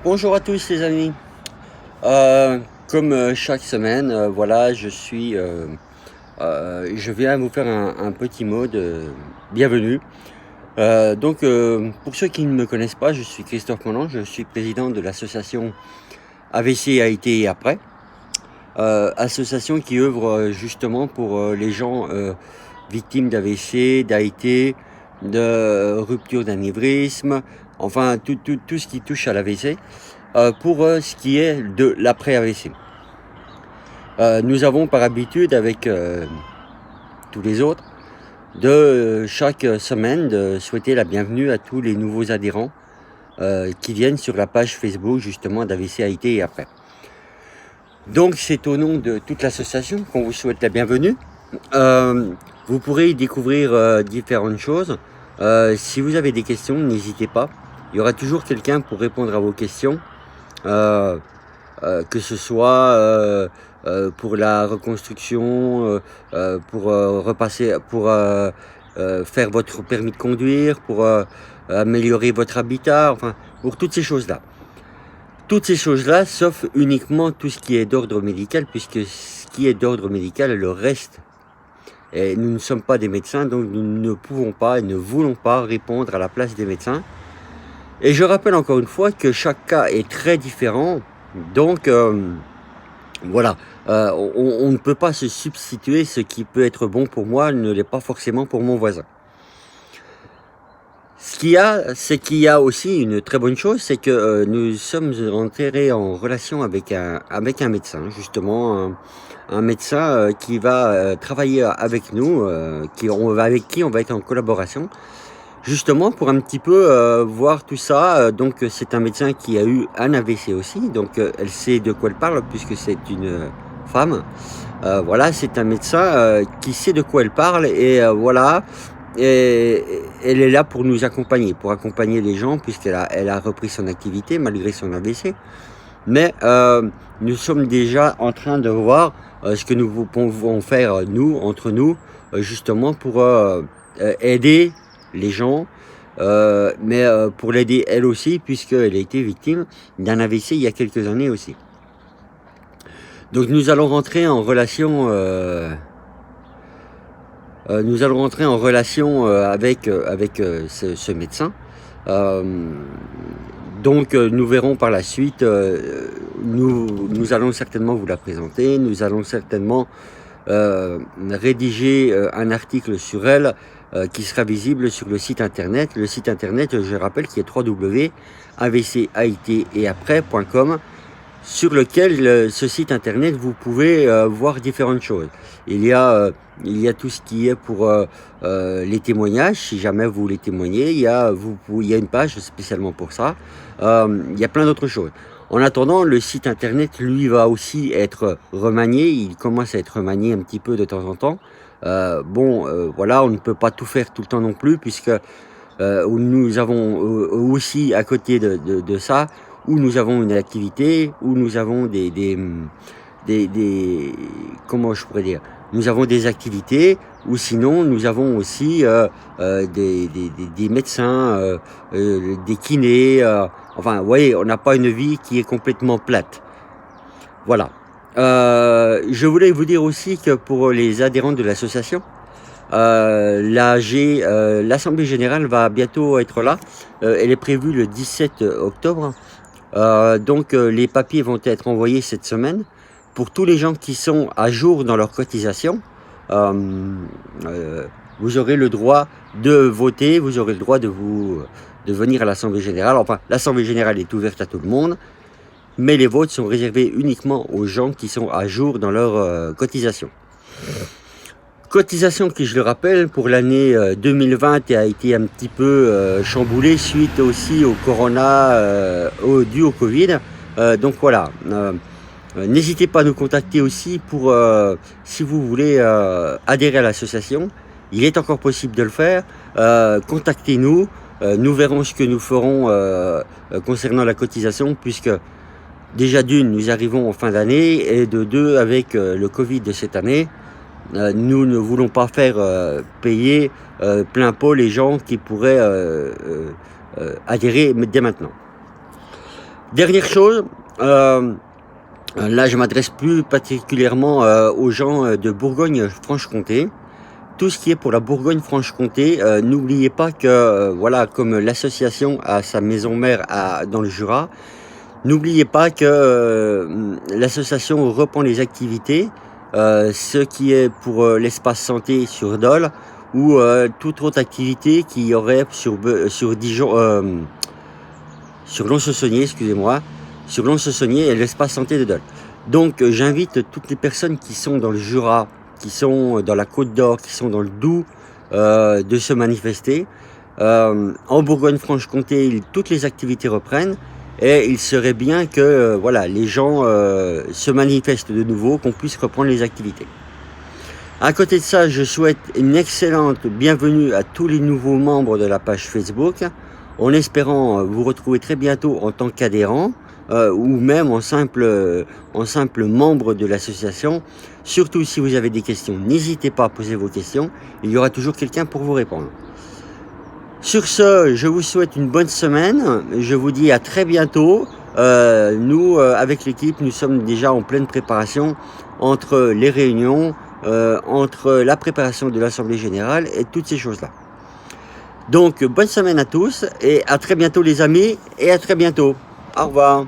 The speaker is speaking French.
Bonjour à tous les amis. Euh, Comme chaque semaine, voilà, je viens vous faire un petit mot de bienvenue. Pour ceux qui ne me connaissent pas, je suis Christophe Monand, je suis président de l'association AVC AIT et après, association qui œuvre justement pour les gens victimes d'AVC, d'AIT, de rupture d'anévrisme, enfin tout ce qui touche à l'AVC. Pour ce qui est de l'après-AVC. Nous avons par habitude, avec tous les autres, de chaque semaine de souhaiter la bienvenue à tous les nouveaux adhérents qui viennent sur la page Facebook justement d'AVC AIT et après. Donc c'est au nom de toute l'association qu'on vous souhaite la bienvenue. Vous pourrez y découvrir différentes choses. Si vous avez des questions, n'hésitez pas. Il y aura toujours quelqu'un pour répondre à vos questions. Que ce soit pour la reconstruction, pour repasser, pour faire votre permis de conduire, pour améliorer votre habitat, enfin, pour toutes ces choses-là. Toutes ces choses-là, sauf uniquement tout ce qui est d'ordre médical, puisque ce qui est d'ordre médical, le reste. Et nous ne sommes pas des médecins, donc nous ne pouvons pas et ne voulons pas répondre à la place des médecins. Et je rappelle encore une fois que chaque cas est très différent, donc voilà, on ne peut pas se substituer. Ce qui peut être bon pour moi ne l'est pas forcément pour mon voisin. Ce qu'il y a, c'est qu'il y a aussi une très bonne chose, c'est que nous sommes entrés en relation avec un médecin, justement, un médecin qui va travailler avec nous, avec qui on va être en collaboration, justement pour un petit peu voir tout ça. Donc c'est un médecin qui a eu un AVC aussi, donc elle sait de quoi elle parle puisque c'est une femme. Voilà, c'est un médecin qui sait de quoi elle parle et voilà. Et elle est là pour nous accompagner, pour accompagner les gens, elle a repris son activité malgré son AVC. Mais nous sommes déjà en train de voir ce que nous pouvons faire, nous, entre nous, justement pour aider les gens, mais pour l'aider elle aussi, puisqu'elle a été victime d'un AVC il y a quelques années aussi. Donc nous allons rentrer en relation avec ce médecin. Nous verrons par la suite, nous allons certainement vous la présenter, nous allons certainement rédiger un article sur elle qui sera visible sur le site internet. Le site internet, je rappelle, qui est www.avcaiteaprès.com, sur lequel ce site internet vous pouvez voir différentes choses. Il y a tout ce qui est pour les témoignages, si jamais vous voulez témoigner. Il y a une page spécialement pour ça. Il y a plein d'autres choses. En attendant, le site internet, lui, va aussi être remanié. Il commence à être remanié un petit peu de temps en temps. Voilà, on ne peut pas tout faire tout le temps non plus, puisque nous avons aussi, à côté de ça, où nous avons une activité, où nous avons comment je pourrais dire, nous avons des activités, ou sinon nous avons aussi des médecins, des kinés, enfin vous voyez, on n'a pas une vie qui est complètement plate. Voilà. Je voulais vous dire aussi que pour les adhérents de l'association, l'Assemblée Générale va bientôt être là. Elle est prévue le 17 octobre. Les papiers vont être envoyés cette semaine. Pour tous les gens qui sont à jour dans leur cotisation, vous aurez le droit de voter, vous aurez le droit de venir à l'Assemblée Générale. Enfin, l'Assemblée Générale est ouverte à tout le monde, mais les votes sont réservés uniquement aux gens qui sont à jour dans leur cotisation. Cotisation qui, je le rappelle, pour l'année 2020 a été un petit peu chamboulée suite aussi au corona dû au Covid. Donc voilà, n'hésitez pas à nous contacter aussi pour si vous voulez adhérer à l'association. Il est encore possible de le faire. Contactez-nous. Nous verrons ce que nous ferons concernant la cotisation, puisque déjà d'une, nous arrivons en fin d'année, et de deux, avec le Covid de cette année, nous ne voulons pas faire payer plein pot les gens qui pourraient adhérer dès maintenant. Dernière chose, là je m'adresse plus particulièrement aux gens de Bourgogne-Franche-Comté. Tout ce qui est pour la Bourgogne-Franche-Comté, n'oubliez pas que, voilà, comme l'association a sa maison mère dans le Jura, n'oubliez pas que l'association reprend les activités, ce qui est pour l'espace santé sur Dole ou toute autre activité qu'il y aurait sur Dijon, sur Lons-le-Saunier, excusez-moi, sur Lons-le-Saunier et l'espace santé de Dole. Donc j'invite toutes les personnes qui sont dans le Jura, qui sont dans la Côte d'Or, qui sont dans le Doubs, de se manifester. En Bourgogne-Franche-Comté, toutes les activités reprennent et il serait bien que voilà, les gens se manifestent de nouveau, qu'on puisse reprendre les activités. À côté de ça, je souhaite une excellente bienvenue à tous les nouveaux membres de la page Facebook, en espérant vous retrouver très bientôt en tant qu'adhérent ou même en simple membre de l'association. Surtout si vous avez des questions, n'hésitez pas à poser vos questions, il y aura toujours quelqu'un pour vous répondre. Sur ce, je vous souhaite une bonne semaine, je vous dis à très bientôt. Nous, avec l'équipe, nous sommes déjà en pleine préparation entre les réunions, entre la préparation de l'Assemblée Générale et toutes ces choses-là. Donc, bonne semaine à tous et à très bientôt les amis et à très bientôt. Au revoir.